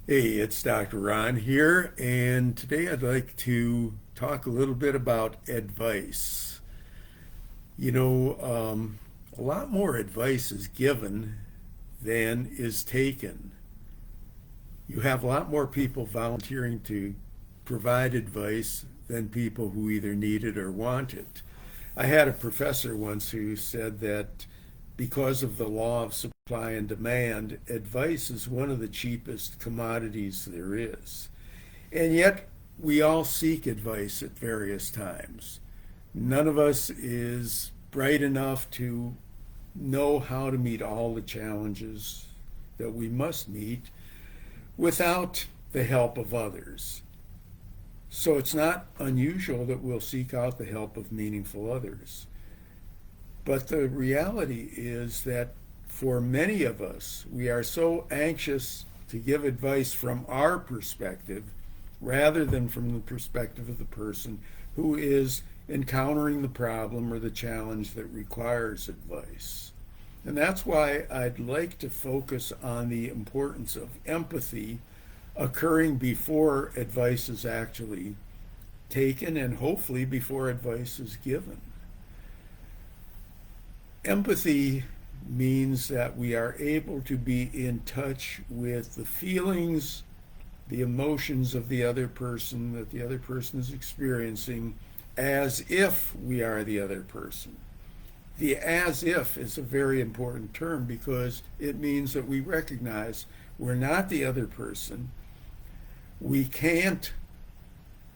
Hey, it's Dr. Ron here, and today I'd like to talk a little bit about advice. You know, a lot more advice is given than is taken. You have a lot more people volunteering to provide advice than people who either need it or want it. I had a professor once who said that because of the law of supply and demand, advice is one of the cheapest commodities there is. And yet, we all seek advice at various times. None of us is bright enough to know how to meet all the challenges that we must meet without the help of others. So it's not unusual that we'll seek out the help of meaningful others. But the reality is that for many of us, we are so anxious to give advice from our perspective rather than from the perspective of the person who is encountering the problem or the challenge that requires advice. And that's why I'd like to focus on the importance of empathy occurring before advice is actually taken and hopefully before advice is given. Empathy means that we are able to be in touch with the feelings, the emotions of the other person that the other person is experiencing as if we are the other person. The as if is a very important term because it means that we recognize we're not the other person. We can't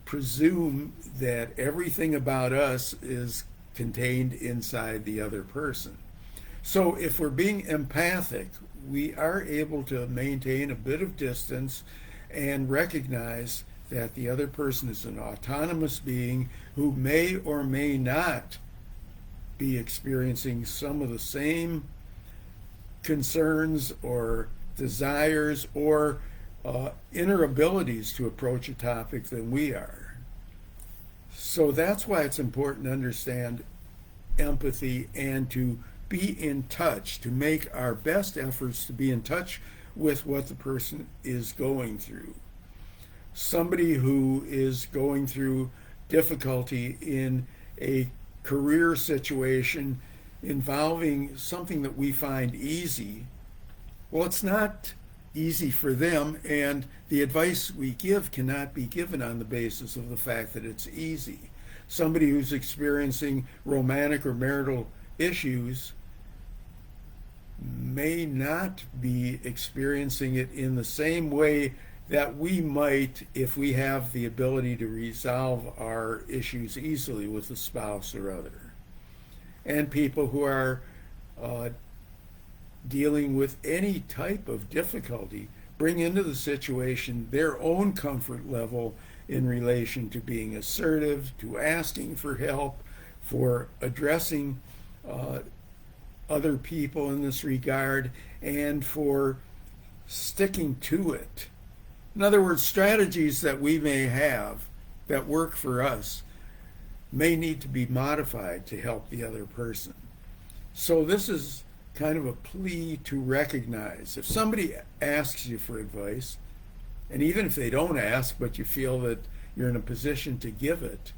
presume that everything about us is contained inside the other person. So if we're being empathic, we are able to maintain a bit of distance and recognize that the other person is an autonomous being who may or may not be experiencing some of the same concerns or desires or inner abilities to approach a topic than we are. So that's why it's important to understand empathy and to be in touch, to make our best efforts to be in touch with what the person is going through. Somebody who is going through difficulty in a career situation involving something that we find easy, well, it's not easy for them, and the advice we give cannot be given on the basis of the fact that it's easy. Somebody who's experiencing romantic or marital issues may not be experiencing it in the same way that we might if we have the ability to resolve our issues easily with a spouse or other. And people who are uh, dealing with any type of difficulty bring into the situation their own comfort level in relation to being assertive, to asking for help, for addressing uh, other people in this regard, and for sticking to it. In other words, strategies that we may have that work for us may need to be modified to help the other person. So this is kind of a plea to recognize if somebody asks you for advice, and even if they don't ask, but you feel that you're in a position to give it,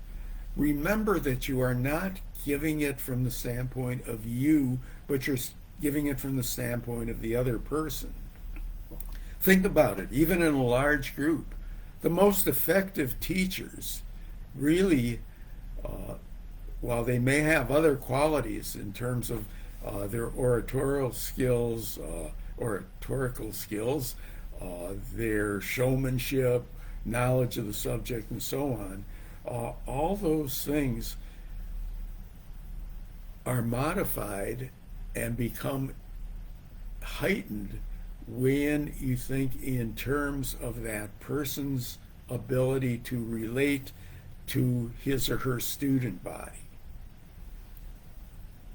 remember that you are not giving it from the standpoint of you, but you're giving it from the standpoint of the other person. Think about it, even in a large group, the most effective teachers really, uh, while they may have other qualities in terms of their oratorical skills, their showmanship, knowledge of the subject, and so on, all those things are modified and become heightened when you think in terms of that person's ability to relate to his or her student body.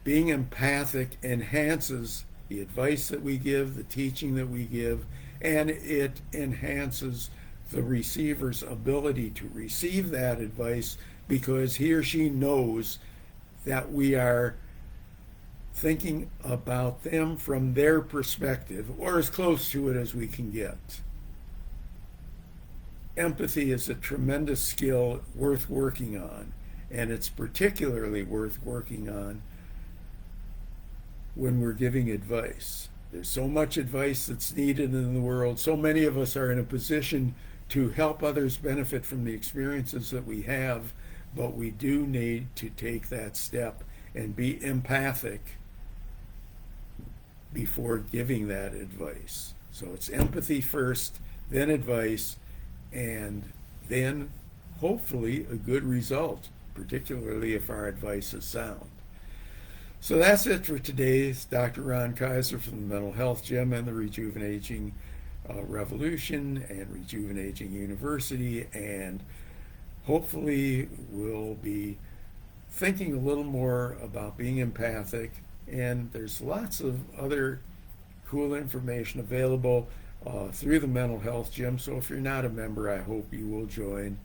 Being empathic enhances the advice that we give, the teaching that we give, and it enhances the receiver's ability to receive that advice because he or she knows that we are thinking about them from their perspective or as close to it as we can get. empathy is a tremendous skill worth working on, and it's particularly worth working on when we're giving advice. There's so much advice that's needed in the world. So many of us are in a position to help others benefit from the experiences that we have, but we do need to take that step and be empathic before giving that advice. So it's empathy first, then advice, and then hopefully a good result, particularly if our advice is sound. So that's it for today. It's Dr. Ron Kaiser from the Mental Health Gym and the Rejuvenating Revolution and Rejuvenating University, and hopefully we'll be thinking a little more about being empathic, and there's lots of other cool information available through the Mental Health Gym. So if you're not a member, I hope you will join,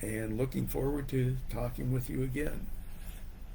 and looking forward to talking with you again.